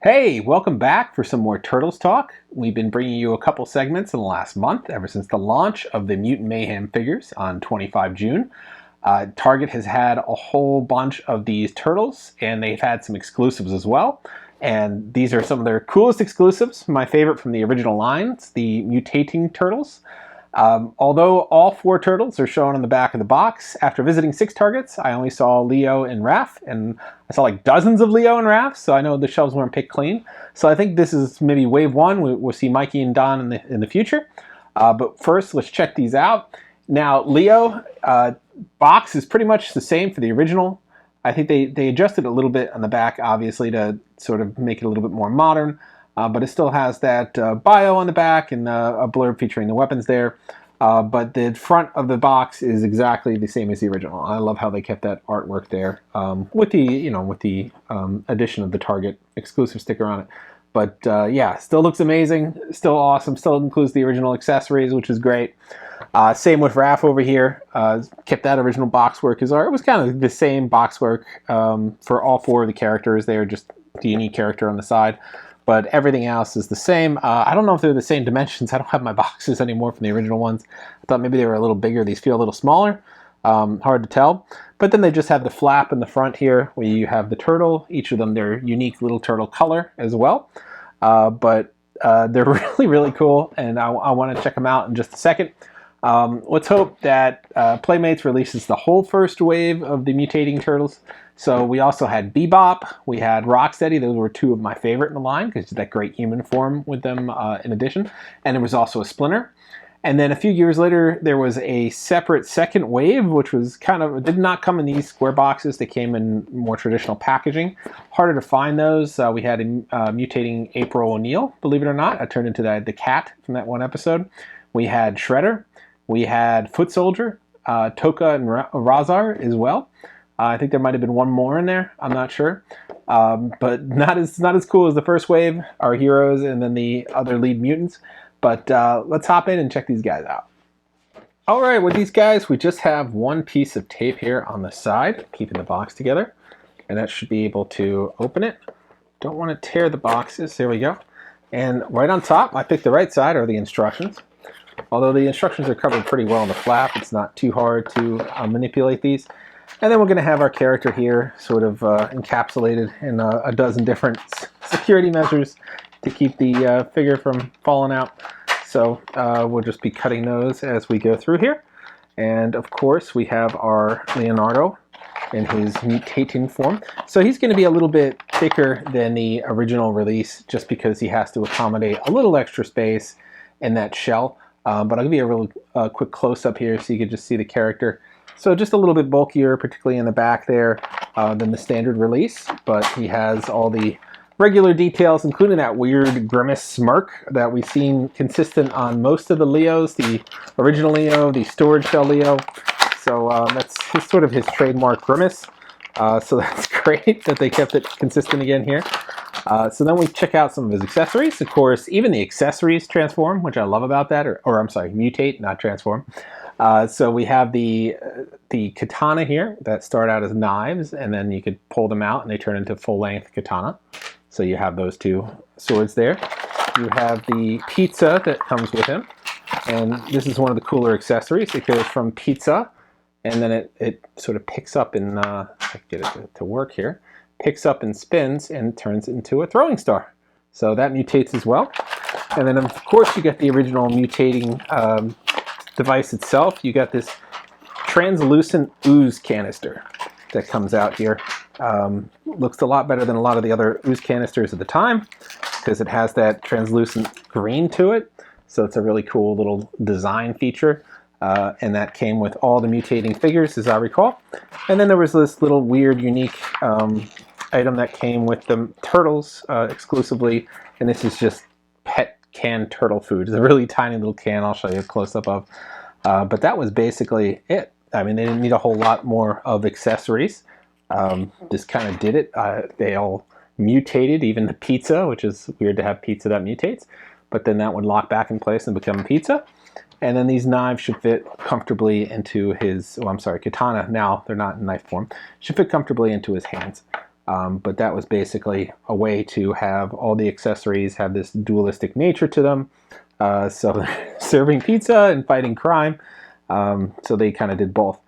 Hey, welcome back for some more Turtles talk. We've been bringing you a couple segments in the last month, ever since the launch of the Mutant Mayhem figures on 25 June. Target has had a whole bunch of these Turtles, and they've had some exclusives as well. And these are some of their coolest exclusives. My favorite from the original lines, the Mutating Turtles. Although all four turtles are shown on the back of the box, after visiting 6 Targets, I only saw Leo and Raph, and I saw like dozens of Leo and Raph, so I know the shelves weren't picked clean. So I think this is maybe wave 1. We'll see Mikey and Don in the future. But first, let's check these out. Now, Leo box is pretty much the same for the original. I think they adjusted a little bit on the back, obviously, to sort of make it a little bit more modern. But it still has that bio on the back and a blurb featuring the weapons there. But the front of the box is exactly the same as the original. I love how they kept that artwork there with the addition of the Target exclusive sticker on it. But yeah, still looks amazing, still awesome, still includes the original accessories, which is great. Same with Raph over here. Kept that original box work as art. It was kind of the same box work for all 4 of the characters. They are just the unique character on the side. But everything else is the same. I don't know if they're the same dimensions. I don't have my boxes anymore from the original ones. I thought maybe they were a little bigger. These feel a little smaller. Hard to tell. But then they just have the flap in the front here where you have the turtle. Each of them, their unique little turtle color as well. But they're really, really cool. And I want to check them out in just a second. Let's hope that Playmates releases the whole first wave of the Mutating Turtles. So we also had Bebop, we had Rocksteady. Those were 2 of my favorite in the line because that great human form with them in addition. And there was also a Splinter. And then a few years later, there was a separate second wave, which was did not come in these square boxes. They came in more traditional packaging. Harder to find those. We had a Mutating April O'Neil, believe it or not. I turned into the cat from that one episode. We had Shredder. We had Foot Soldier, Toka, and Razar as well. I think there might have been one more in there. I'm not sure. But not as cool as the first wave, our heroes, and then the other lead mutants. But let's hop in and check these guys out. All right, with these guys, we just have one piece of tape here on the side, keeping the box together. And that should be able to open it. Don't want to tear the boxes. There we go. And right on top, I picked the right side, are the instructions. Although the instructions are covered pretty well in the flap, it's not too hard to manipulate these. And then we're going to have our character here sort of encapsulated in a dozen different security measures to keep the figure from falling out. So we'll just be cutting those as we go through here. And of course, we have our Leonardo in his mutating form. So he's going to be a little bit thicker than the original release just because he has to accommodate a little extra space in that shell. But I'll give you a real quick close-up here so you can just see the character. So just a little bit bulkier, particularly in the back there, than the standard release. But he has all the regular details, including that weird grimace smirk that we've seen consistent on most of the Leos, the original Leo, the storage shell Leo. So that's sort of his trademark grimace. So that's great that they kept it consistent again here. So then we check out some of his accessories. Of course, even the accessories transform, which I love about that. Or I'm sorry, mutate, not transform. So we have the katana here that start out as knives, and then you could pull them out and they turn into full-length katana. So you have those 2 swords there. You have the pizza that comes with him. And this is one of the cooler accessories. It goes from pizza, and then it sort of picks up and get it to work here. Picks up and spins and turns into a throwing star. So that mutates as well. And then of course you get the original mutating device itself. You got this translucent ooze canister that comes out here. Looks a lot better than a lot of the other ooze canisters at the time because it has that translucent green to it. So it's a really cool little design feature. And that came with all the mutating figures, as I recall. And then there was this little weird, unique item that came with the Turtles exclusively. And this is just pet canned turtle food. It's a really tiny little can. I'll show you a close-up of. But that was basically it. I mean, they didn't need a whole lot more of accessories. Just kind of did it. They all mutated, even the pizza, which is weird to have pizza that mutates. But then that would lock back in place and become pizza. And then these knives should fit comfortably into his, katana. Now they're not in knife form. Should fit comfortably into his hands. But that was basically a way to have all the accessories have this dualistic nature to them. So serving pizza and fighting crime. So they kind of did both.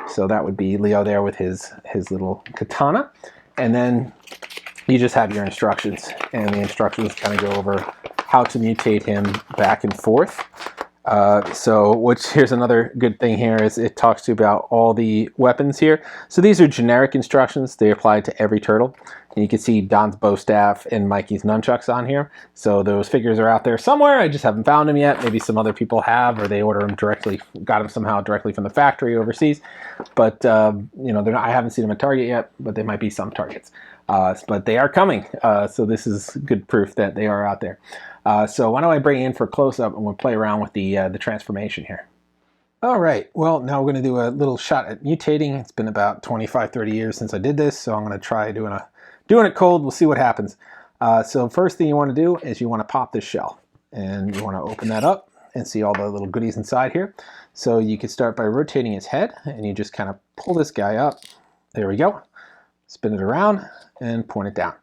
So that would be Leo there with his little katana. And then you just have your instructions. And the instructions kind of go over how to mutate him back and forth. Here's another good thing here is it talks to you about all the weapons here. So these are generic instructions. They apply to every turtle. And you can see Don's bow staff and Mikey's nunchucks on here. So those figures are out there somewhere. I just haven't found them yet. Maybe some other people have, or they order them directly, got them somehow directly from the factory overseas. But, you know, I haven't seen them at Target yet, but they might be some Targets. But they are coming. So this is good proof that they are out there. So why don't I bring you in for a close-up and we'll play around with the transformation here. All right, well, now we're going to do a little shot at mutating. It's been about 25, 30 years since I did this, so I'm going to try doing it cold. We'll see what happens. So first thing you want to do is you want to pop this shell, and you want to open that up and see all the little goodies inside here. So you can start by rotating his head, and you just kind of pull this guy up. There we go. Spin it around and point it down.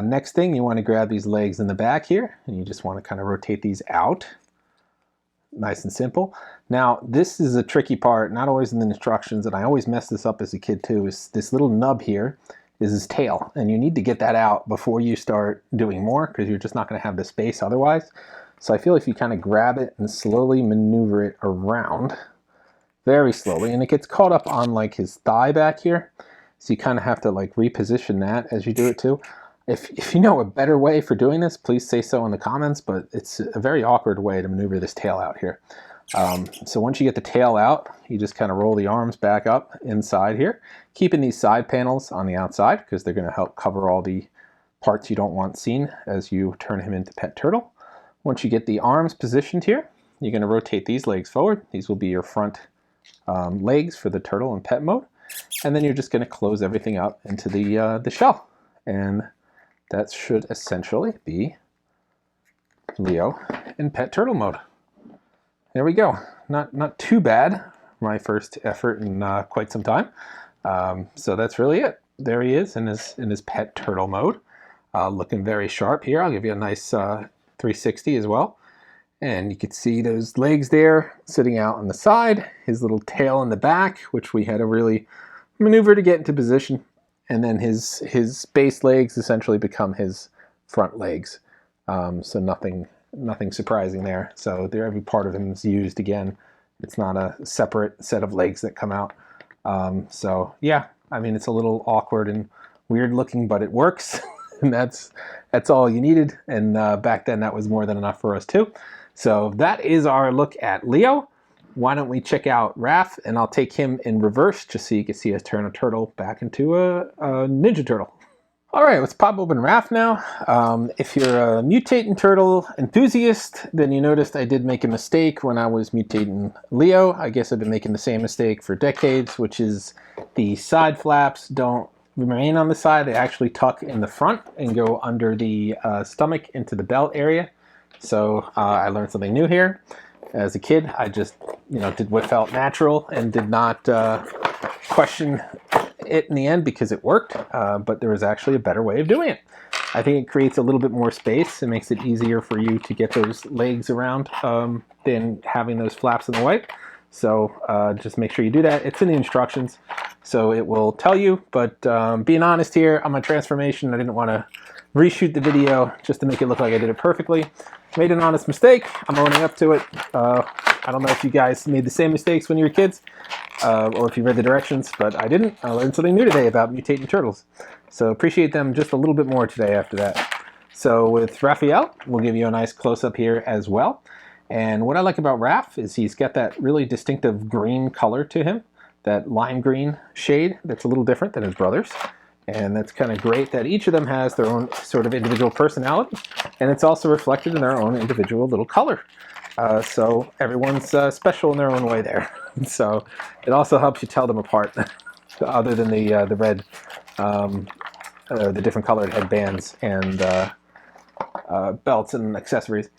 Next thing, you want to grab these legs in the back here, and you just want to kind of rotate these out. Nice and simple. Now, this is a tricky part, not always in the instructions, and I always mess this up as a kid too, is this little nub here is his tail, and you need to get that out before you start doing more, because you're just not going to have the space otherwise. So I feel if you kind of grab it and slowly maneuver it around, very slowly, and it gets caught up on like his thigh back here, so you kind of have to like reposition that as you do it too. If you know a better way for doing this, please say so in the comments, but it's a very awkward way to maneuver this tail out here. So once you get the tail out, you just kind of roll the arms back up inside here, keeping these side panels on the outside because they're going to help cover all the parts you don't want seen as you turn him into Pet Turtle. Once you get the arms positioned here, you're going to rotate these legs forward. These will be your front legs for the turtle in pet mode. And then you're just going to close everything up into the shell. And that should essentially be Leo in Pet Turtle mode. There we go. Not too bad. My first effort in quite some time. So that's really it. There he is in his Pet Turtle mode. Looking very sharp here. I'll give you a nice 360 as well. And you can see those legs there sitting out on the side. His little tail in the back, which we had to really maneuver to get into position. And then his base legs essentially become his front legs. So nothing surprising there. So every part of him is used again. It's not a separate set of legs that come out. So yeah, I mean, it's a little awkward and weird looking, but it works. And that's all you needed. And back then that was more than enough for us too. So that is our look at Leo. Why don't we check out Raph, and I'll take him in reverse just so you can see us turn a turtle back into a Ninja Turtle. All right, let's pop open Raph now. If you're a mutating turtle enthusiast, then you noticed I did make a mistake when I was mutating Leo. I guess I've been making the same mistake for decades, which is the side flaps don't remain on the side. They actually tuck in the front and go under the stomach into the belt area. So I learned something new here. As a kid, I just, did what felt natural and did not question it in the end because it worked, but there was actually a better way of doing it. I think it creates a little bit more space. It makes it easier for you to get those legs around than having those flaps in the way. So just make sure you do that. It's in the instructions, so it will tell you, but being honest here, on my transformation, I didn't want to reshoot the video just to make it look like I did it perfectly. Made an honest mistake. I'm owning up to it. I don't know if you guys made the same mistakes when you were kids, or if you read the directions, but I didn't. I learned something new today about mutating turtles. So appreciate them just a little bit more today after that. So with Raphael, we'll give you a nice close-up here as well. And what I like about Raph is he's got that really distinctive green color to him, that lime green shade that's a little different than his brothers. And that's kind of great that each of them has their own sort of individual personality, and it's also reflected in their own individual little color. So everyone's special in their own way there. So it also helps you tell them apart, other than the red, the different colored headbands and belts and accessories.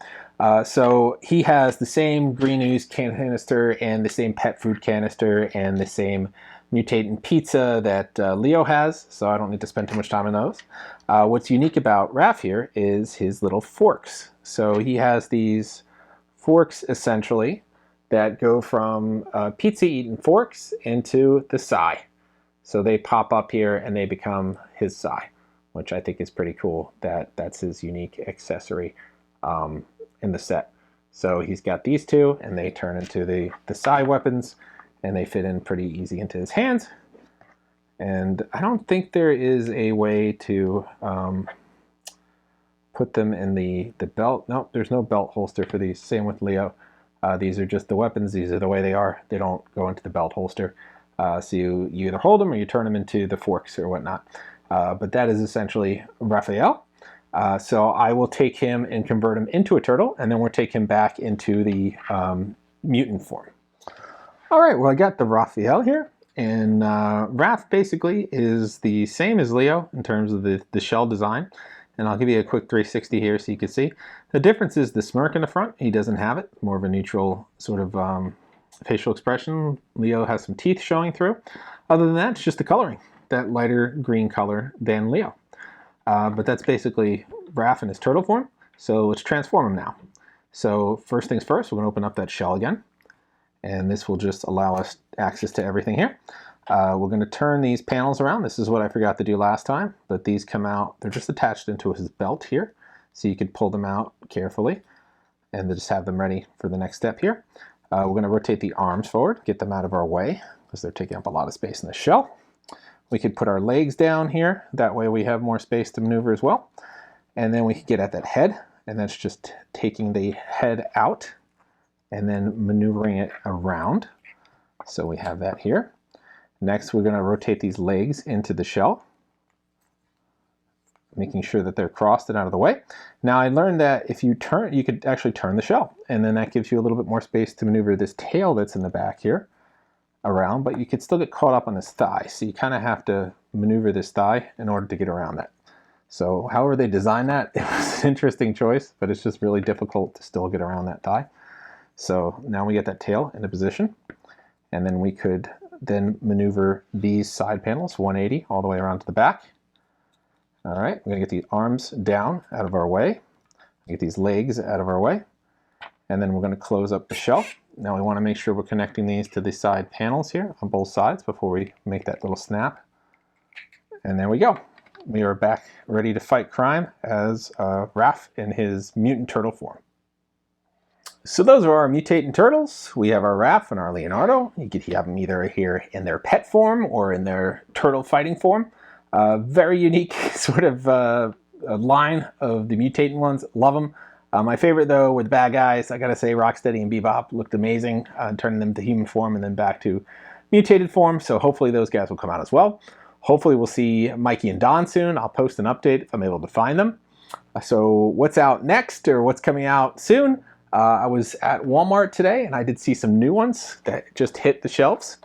So he has the same green ooze canister and the same pet food canister and the same Mutatin pizza that Leo has, so I don't need to spend too much time on those. What's unique about Raph here is his little forks. So he has these forks essentially that go from pizza eating forks into the sai. So they pop up here and they become his sai, which I think is pretty cool. That's his unique accessory in the set. So he's got these two and they turn into the sai weapons, and they fit in pretty easy into his hands. And I don't think there is a way to put them in the belt. No, there's no belt holster for these. Same with Leo. These are just the weapons. These are the way they are. They don't go into the belt holster. So you either hold them or you turn them into the forks or whatnot. But that is essentially Raphael. So I will take him and convert him into a turtle, and then we'll take him back into the mutant form. All right, well, I got the Raphael here, and Raph basically is the same as Leo in terms of the shell design. And I'll give you a quick 360 here so you can see. The difference is the smirk in the front. He doesn't have it. More of a neutral sort of facial expression. Leo has some teeth showing through. Other than that, it's just the coloring. That lighter green color than Leo. But that's basically Raph in his turtle form. So let's transform him now. So first things first, we're going to open up that shell again. And this will just allow us access to everything here. We're going to turn these panels around. This is what I forgot to do last time, but these come out. They're just attached into his belt here. So you could pull them out carefully and then just have them ready for the next step here. We're going to rotate the arms forward, get them out of our way because they're taking up a lot of space in the shell. We could put our legs down here. That way we have more space to maneuver as well. And then we could get at that head, and that's just taking the head out and then maneuvering it around. So we have that here. Next, we're going to rotate these legs into the shell, making sure that they're crossed and out of the way. Now, I learned that if you turn, you could actually turn the shell, and then that gives you a little bit more space to maneuver this tail that's in the back here around, but you could still get caught up on this thigh. So you kind of have to maneuver this thigh in order to get around that. So however they designed that, it was an interesting choice, but it's just really difficult to still get around that thigh. So now we get that tail into position, and then we could then maneuver these side panels 180 all the way around to the back. All right, we're gonna get the arms down out of our way, get these legs out of our way, and then we're gonna close up the shell. Now we wanna make sure we're connecting these to the side panels here on both sides before we make that little snap. And there we go. We are back ready to fight crime as Raph in his mutant turtle form. So those are our Mutatin Turtles. We have our Raph and our Leonardo. You could have them either here in their pet form or in their turtle fighting form. Very unique sort of line of the Mutatin ones. Love them. My favorite though were the bad guys. I gotta say Rocksteady and Bebop looked amazing, turning them to human form and then back to mutated form. So hopefully those guys will come out as well. Hopefully we'll see Mikey and Don soon. I'll post an update if I'm able to find them. So what's out next or what's coming out soon? I was at Walmart today and I did see some new ones that just hit the shelves.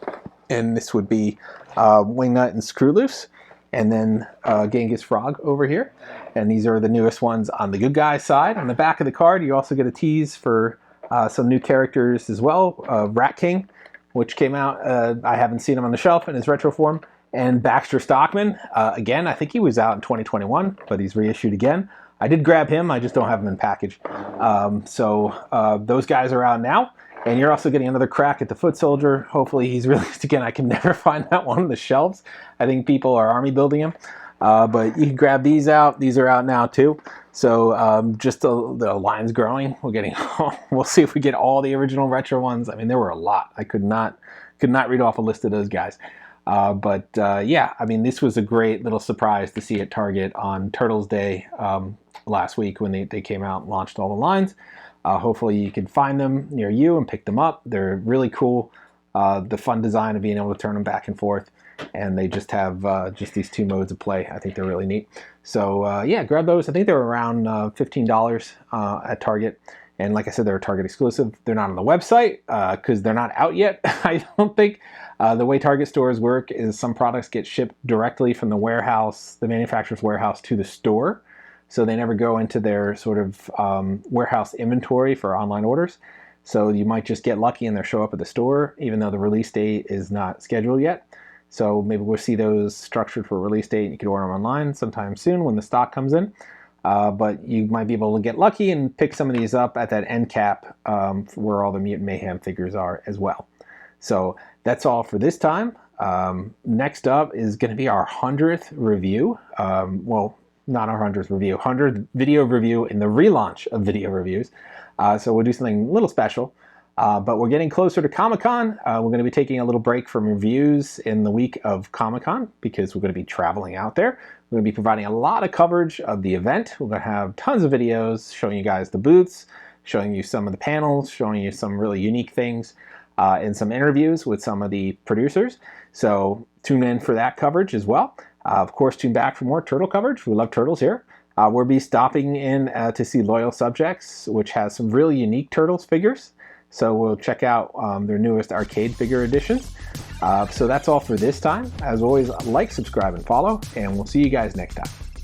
And this would be Wingnut and Screw Loose, and then Genghis Frog over here. And these are the newest ones on the good guy side. On the back of the card, you also get a tease for some new characters as well. Rat King, which came out. I haven't seen him on the shelf in his retro form. And Baxter Stockman, again, I think he was out in 2021, but he's reissued again. I did grab him, I just don't have him in package. So those guys are out now, and you're also getting another crack at the Foot Soldier. Hopefully he's released again. I can never find that one on the shelves. I think people are army building him. But you can grab these out. These are out now too. So just the line's growing. We'll see if we get all the original retro ones. I mean, there were a lot. I could not read off a list of those guys. Yeah, I mean, this was a great little surprise to see at Target on Turtles Day last week when they came out and launched all the lines. Hopefully you can find them near you and pick them up. They're really cool. The fun design of being able to turn them back and forth. And they just have just these two modes of play. I think they're really neat. So yeah, grab those. I think they're around $15 at Target. And like I said, they're a Target exclusive. They're not on the website because they're not out yet. I don't think. The way Target stores work is some products get shipped directly from the warehouse, the manufacturer's warehouse, to the store. So they never go into their sort of warehouse inventory for online orders. So you might just get lucky and they'll show up at the store, even though the release date is not scheduled yet. So maybe we'll see those structured for release date. You can order them online sometime soon when the stock comes in. But you might be able to get lucky and pick some of these up at that end cap where all the Mutant Mayhem figures are as well. So that's all for this time. Next up is going to be our 100th review. Well, not our 100th review, 100th video review in the relaunch of video reviews. So we'll do something a little special. But we're getting closer to Comic-Con. We're going to be taking a little break from reviews in the week of Comic-Con because we're going to be traveling out there. We're going to be providing a lot of coverage of the event. We're going to have tons of videos showing you guys the booths, showing you some of the panels, showing you some really unique things, and some interviews with some of the producers. So tune in for that coverage as well. Of course, tune back for more Turtle coverage. We love Turtles here. We'll be stopping in to see Loyal Subjects, which has some really unique Turtles figures. So we'll check out their newest arcade figure editions. So that's all for this time. As always, like, subscribe, and follow, and we'll see you guys next time.